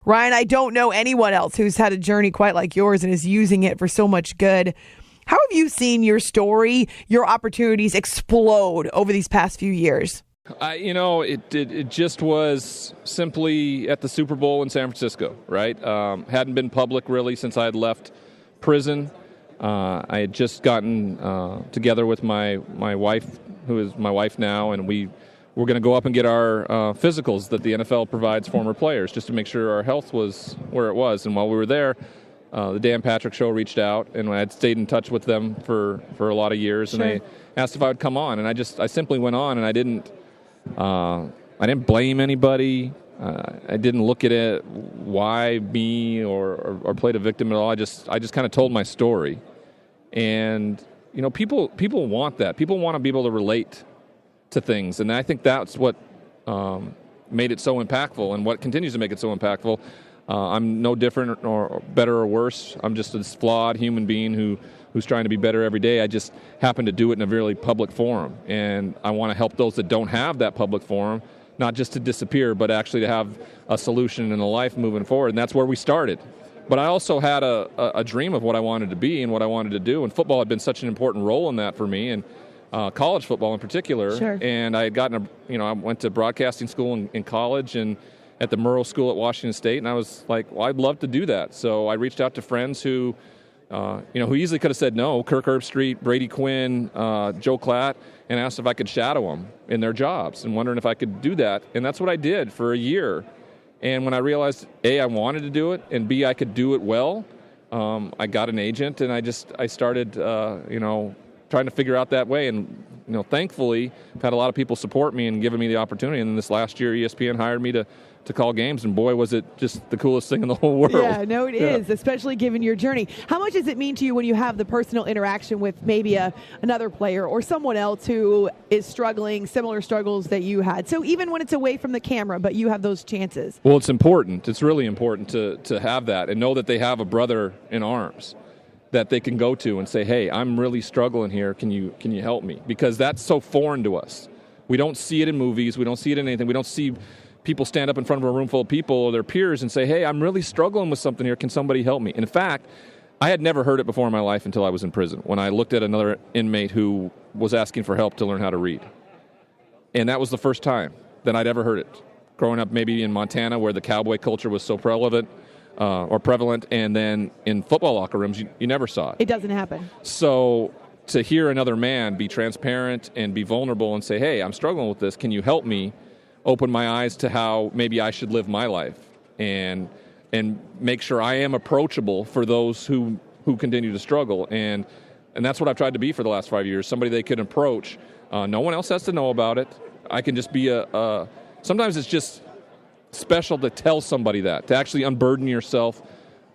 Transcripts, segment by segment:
Ryan, I don't know anyone else who's had a journey quite like yours and is using it for so much good. How have you seen your story, your opportunities explode over these past few years? It just was simply at the Super Bowl in San Francisco, right? Hadn't been public really since I had left prison. I had just gotten together with my wife, who is my wife now, and we were going to go up and get our physicals that the NFL provides former players just to make sure our health was where it was. And while we were there, the Dan Patrick Show reached out, and I had stayed in touch with them for a lot of years, Sure. and they asked if I would come on, and I simply went on, and I didn't blame anybody. I didn't look at it why me or played a victim at all. I just kind of told my story, and people want that. People want to be able to relate to things, and I think that's what made it so impactful, and what continues to make it so impactful. I'm no different or better or worse. I'm just this flawed human being who's trying to be better every day. I just happen to do it in a really public forum, and I want to help those that don't have that public forum, not just to disappear, but actually to have a solution in a life moving forward, and that's where we started. But I also had a dream of what I wanted to be and what I wanted to do, and football had been such an important role in that for me, and college football in particular. Sure. And I had gotten I went to broadcasting school in college, and at the Murrow School at Washington State, and I was like, well, I'd love to do that. So I reached out to friends who easily could have said no, Kirk Herbstreit, Brady Quinn, Joe Klatt, and asked if I could shadow them in their jobs and wondering if I could do that. And that's what I did for a year. And when I realized, A, I wanted to do it, and B, I could do it well, I got an agent, and I started, trying to figure out that way. And, thankfully, I've had a lot of people support me and giving me the opportunity. And then this last year, ESPN hired me to call games, and boy, was it just the coolest thing in the whole world. Yeah, no, it is, especially given your journey. How much does it mean to you when you have the personal interaction with maybe another player or someone else who is struggling, similar struggles that you had? So even when it's away from the camera, but you have those chances. Well, it's important. It's really important to have that and know that they have a brother in arms that they can go to and say, hey, I'm really struggling here. Can you help me? Because that's so foreign to us. We don't see it in movies. We don't see it in anything. We don't see people stand up in front of a room full of people or their peers and say, hey, I'm really struggling with something here. Can somebody help me? And in fact, I had never heard it before in my life until I was in prison, when I looked at another inmate who was asking for help to learn how to read. And that was the first time that I'd ever heard it. Growing up maybe in Montana, where the cowboy culture was so prevalent, and then in football locker rooms, you never saw it. It doesn't happen. So to hear another man be transparent and be vulnerable and say, hey, I'm struggling with this, can you help me? Open my eyes to how maybe I should live my life and make sure I am approachable for those who continue to struggle. And that's what I've tried to be for the last 5 years, somebody they can approach. No one else has to know about it. I can just be sometimes it's just special to tell somebody that, to actually unburden yourself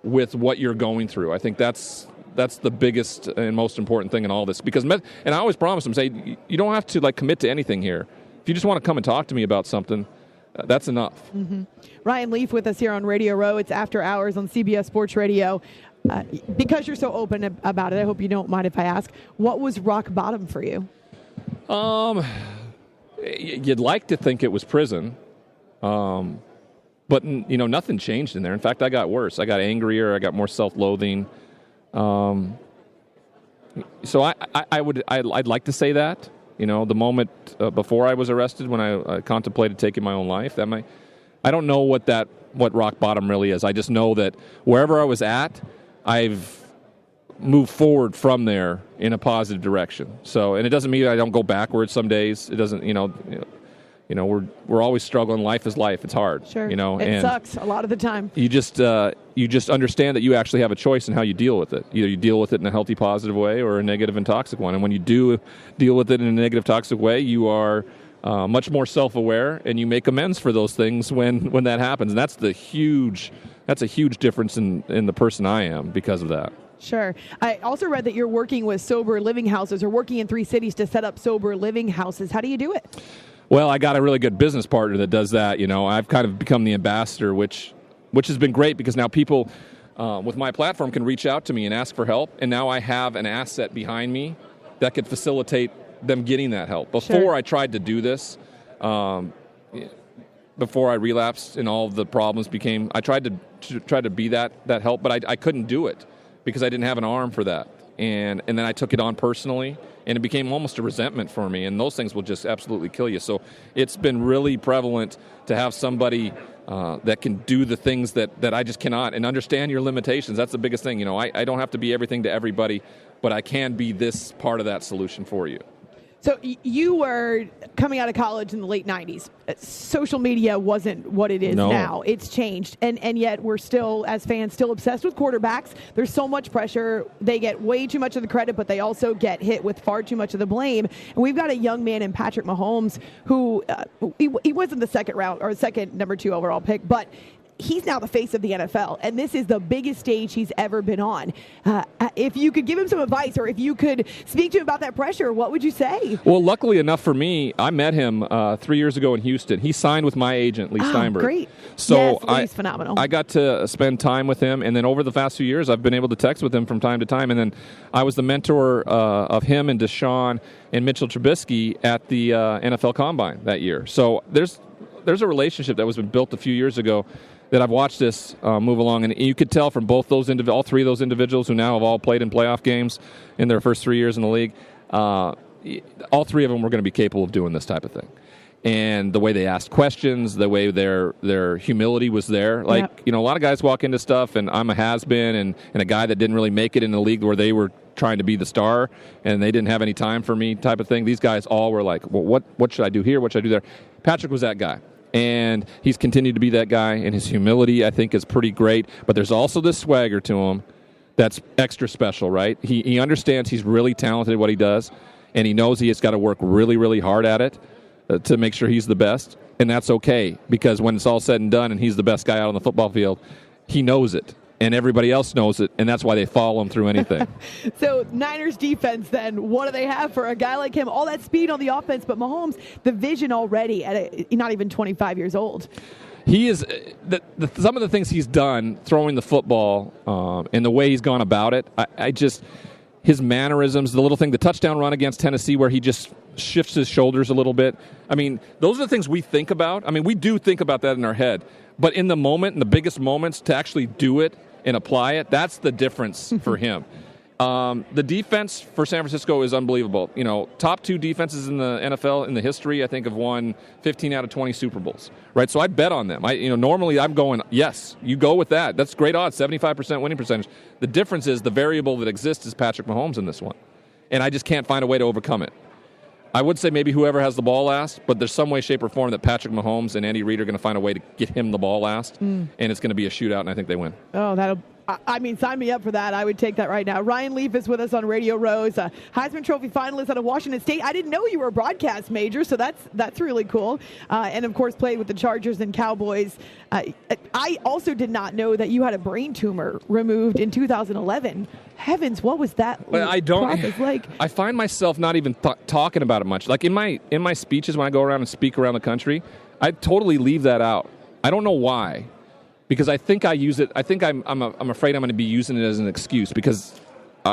with what you're going through. I think that's the biggest and most important thing in all this. Because, and I always promise them, say, you don't have to commit to anything here. If you just want to come and talk to me about something, that's enough. Mm-hmm. Ryan Leaf with us here on Radio Row. It's After Hours on CBS Sports Radio. Because you're so open about it, I hope you don't mind if I ask, what was rock bottom for you? You'd like to think it was prison, but nothing changed in there. In fact, I got worse. I got angrier. I got more self-loathing. So I'd like to say that. The moment before I was arrested, when I contemplated taking my own life, I don't know what rock bottom really is. I just know that wherever I was at, I've moved forward from there in a positive direction. So, and it doesn't mean I don't go backwards some days. It doesn't, we're always struggling. Life is life. It's hard. Sure. It sucks a lot of the time. You just understand that you actually have a choice in how you deal with it. Either you deal with it in a healthy, positive way or a negative and toxic one. And when you do deal with it in a negative, toxic way, you are much more self-aware, and you make amends for those things when that happens. And that's a huge difference in the person I am because of that. Sure. I also read that you're working with sober living houses, or working in 3 cities to set up sober living houses. How do you do it? Well, I got a really good business partner that does that. I've kind of become the ambassador, which has been great, because now people with my platform can reach out to me and ask for help. And now I have an asset behind me that could facilitate them getting that help. Before, Sure. I tried to do this, but before I relapsed and all the problems became. I tried to be that help, but I couldn't do it because I didn't have an arm for that. And then I took it on personally, and it became almost a resentment for me. And those things will just absolutely kill you. So it's been really prevalent to have somebody that can do the things that I just cannot, and understand your limitations. That's the biggest thing. I don't have to be everything to everybody, but I can be this part of that solution for you. So you were coming out of college in the late 90s. Social media wasn't what it is now. It's changed. And yet we're still, as fans, still obsessed with quarterbacks. There's so much pressure. They get way too much of the credit, but they also get hit with far too much of the blame. And we've got a young man in Patrick Mahomes who he wasn't the second round or second number 2 overall pick, but he's now the face of the NFL, and this is the biggest stage he's ever been on. If you could give him some advice, or if you could speak to him about that pressure, what would you say? Well, luckily enough for me, I met him 3 years ago in Houston. He signed with my agent, Lee Steinberg. Great. So yes, Lee's phenomenal. I got to spend time with him, and then over the past few years, I've been able to text with him from time to time. And then I was the mentor of him and Deshaun and Mitchell Trubisky at the NFL Combine that year. So there's a relationship that was built a few years ago that I've watched this move along, and you could tell from both those all three of those individuals who now have all played in playoff games in their first 3 years in the league. All three of them were going to be capable of doing this type of thing, and the way they asked questions, the way their humility was there. Like a lot of guys walk into stuff, and I'm a has-been, and a guy that didn't really make it in the league where they were trying to be the star, and they didn't have any time for me type of thing. These guys all were like, well, what should I do here? What should I do there? Patrick was that guy. And he's continued to be that guy, and his humility, I think, is pretty great. But there's also this swagger to him that's extra special, right? He understands he's really talented at what he does, and he knows he has got to work really, really hard at it to make sure he's the best. And that's okay, because when it's all said and done and he's the best guy out on the football field, he knows it. And everybody else knows it, and that's why they follow him through anything. So Niners defense, then, what do they have for a guy like him? All that speed on the offense, but Mahomes, the vision already at not even 25 years old. He is some of the things he's done throwing the football and the way he's gone about it. His mannerisms, the little thing, the touchdown run against Tennessee where he just shifts his shoulders a little bit. I mean, those are the things we think about. I mean, we do think about that in our head. But in the moment, in the biggest moments, to actually do it and apply it, that's the difference for him. The defense for San Francisco is unbelievable. Top 2 defenses in the NFL in the history, I think, have won 15 out of 20 Super Bowls. Right, so I bet on them. Normally I'm going, yes, you go with that. That's great odds, 75% winning percentage. The difference is the variable that exists is Patrick Mahomes in this one, and I just can't find a way to overcome it. I would say maybe whoever has the ball last, but there's some way, shape, or form that Patrick Mahomes and Andy Reid are going to find a way to get him the ball last, and it's going to be a shootout, and I think they win. Oh, sign me up for that. I would take that right now. Ryan Leaf is with us on Radio Rose, a Heisman Trophy finalist out of Washington State. I didn't know you were a broadcast major, so that's really cool. And, of course, played with the Chargers and Cowboys. I also did not know that you had a brain tumor removed in 2011. Heavens, what was that process like? I find myself not even talking about it much. Like in my speeches when I go around and speak around the country, I totally leave that out. I don't know why. Because I think I use it. I think I'm afraid I'm going to be using it as an excuse. Because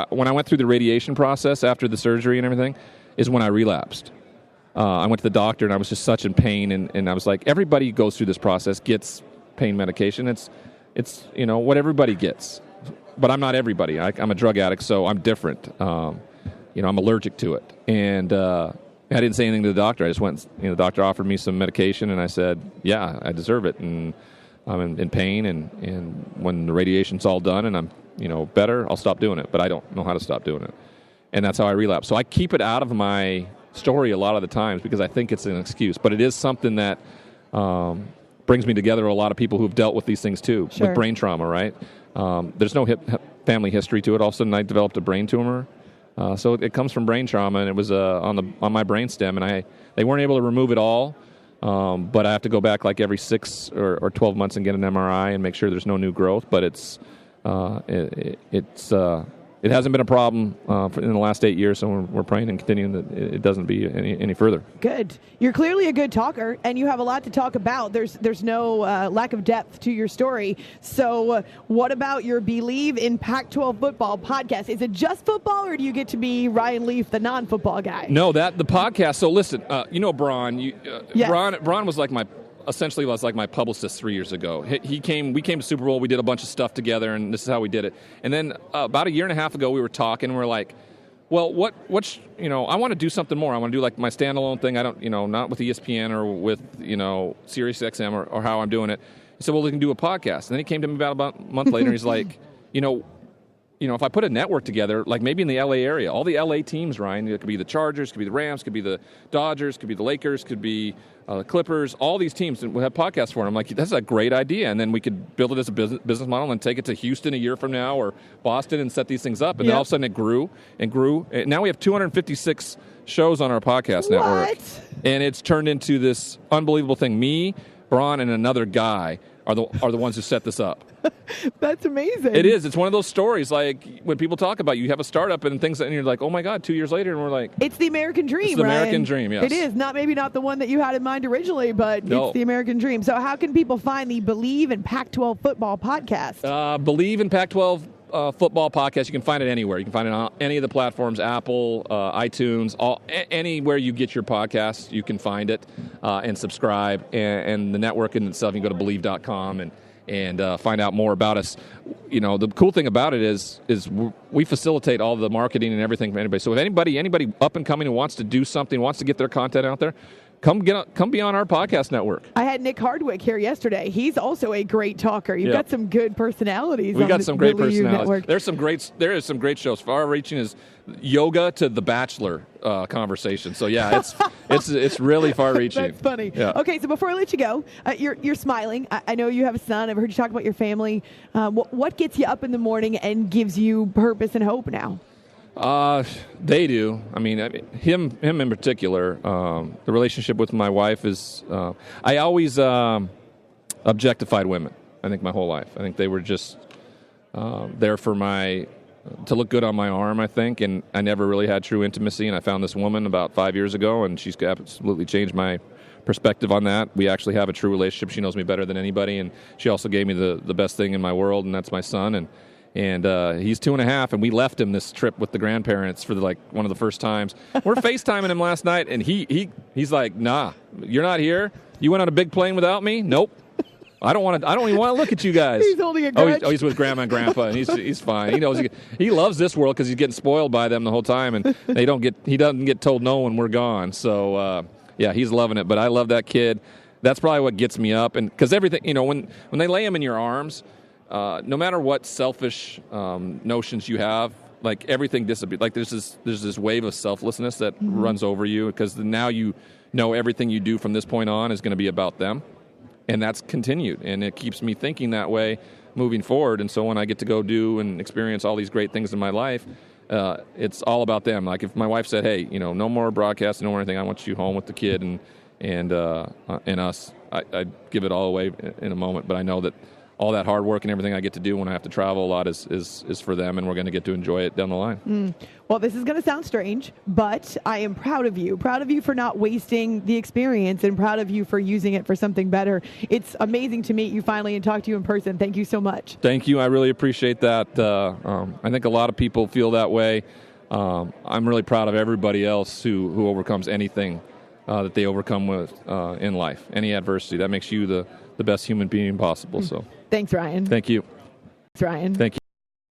when I went through the radiation process after the surgery and everything, is when I relapsed. I went to the doctor and I was just such in pain, and I was like, everybody goes through this process, gets pain medication. It's what everybody gets, but I'm not everybody. I'm a drug addict, so I'm different. I'm allergic to it, and I didn't say anything to the doctor. I just went. The doctor offered me some medication, and I said, yeah, I deserve it, and I'm in pain, and when the radiation's all done and I'm, better, I'll stop doing it. But I don't know how to stop doing it. And that's how I relapse. So I keep it out of my story a lot of the times because I think it's an excuse. But it is something that brings me together a lot of people who've dealt with these things too, with brain trauma, right? There's no family history to it. All of a sudden I developed a brain tumor. So it comes from brain trauma, and it was on my brainstem, and they weren't able to remove it all. But I have to go back like every 6 or 12 months and get an MRI and make sure there's no new growth. But it hasn't been a problem in the last 8 years, so we're praying and continuing that it doesn't be any further. Good. You're clearly a good talker, and you have a lot to talk about. There's no lack of depth to your story. So what about your Believe in Pac-12 Football podcast? Is it just football, or do you get to be Ryan Leaf, the non-football guy? No, the podcast. So listen, Braun. Yes. Braun was like essentially was like my publicist 3 years ago. We came to Super Bowl, we did a bunch of stuff together, and this is how we did it. And then about a year and a half ago, we were talking, and we're like, well, I want to do something more. I want to do like my standalone thing. I don't, not with ESPN or with, Sirius XM or how I'm doing it. He said, well, we can do a podcast. And then he came to me about a month later, and he's like, if I put a network together, like maybe in the LA area, all the LA teams, Ryan, it could be the Chargers, could be the Rams, could be the Dodgers, could be the Lakers, could be the Clippers, all these teams, and we'll have podcasts for them. I'm like, that's a great idea. And then we could build it as a business model and take it to Houston a year from now or Boston and set these things up. And then all of a sudden it grew and grew. And now we have 256 shows on our podcast network. And it's turned into this unbelievable thing. Me, Braun, and another guy are the ones who set this up. That's amazing. It is. It's one of those stories, like when people talk about you have a startup and things, and you're like, oh my God, 2 years later, and we're like, it's the American dream. It's the Ryan. American dream. Yes, it is. Maybe not the one that you had in mind originally, but No. It's the American dream. So how can people find the Believe in Pac-12 Football podcast? Believe in Pac-12 Football podcast. You can find it anywhere. You can find it on any of the platforms: Apple, iTunes, anywhere you get your podcasts. You can find it and subscribe. And the network in itself, you can go to Believe.com and find out more about us. The cool thing about it is we facilitate all the marketing and everything for anybody. So if anybody up and coming who wants to do something, wants to get their content out there, come be on our podcast network. I had Nick Hardwick here yesterday. He's also a great talker. You've got some good personalities. We got some great personalities. Network. There is some great shows. Far-reaching is yoga to The Bachelor conversation. So yeah, it's really far-reaching. That's funny. Yeah. Okay, so before I let you go, you're smiling. I know you have a son. I've heard you talk about your family. What gets you up in the morning and gives you purpose and hope now? They do. I mean, him in particular. The relationship with my wife is. I always objectified women. I think my whole life. I think they were just there for to look good on my arm. I think, and I never really had true intimacy. And I found this woman about 5 years ago, and she's absolutely changed my perspective on that. We actually have a true relationship. She knows me better than anybody, and she also gave me the best thing in my world, and that's my son. And he's 2.5, and we left him this trip with the grandparents for one of the first times. We're FaceTiming him last night, and he's like, "Nah, you're not here. You went on a big plane without me? Nope. I don't even want to look at you guys." He's holding a grudge. He's with grandma and grandpa, and he's fine. He knows he loves this world because he's getting spoiled by them the whole time, and he doesn't get told no when we're gone. So yeah, he's loving it. But I love that kid. That's probably what gets me up, and because everything, when they lay him in your arms. No matter what selfish notions you have, like everything disappears. Like there's this wave of selflessness that runs over you because now you know everything you do from this point on is going to be about them, and that's continued, and it keeps me thinking that way moving forward. And so when I get to go do and experience all these great things in my life, it's all about them. Like if my wife said, "Hey, no more broadcast, no more anything. I want you home with the kid and us," I'd give it all away in a moment. But I know that. All that hard work and everything I get to do when I have to travel a lot is for them, and we're going to get to enjoy it down the line. Well, this is going to sound strange, but I am proud of you. Proud of you for not wasting the experience, and proud of you for using it for something better. It's amazing to meet you finally and talk to you in person. Thank you so much. Thank you. I really appreciate that. I think a lot of people feel that way. I'm really proud of everybody else who overcomes anything that they overcome with in life, any adversity. That makes you the best human being possible. So. Thanks, Ryan. Thank you. Thanks, Ryan. Thank you.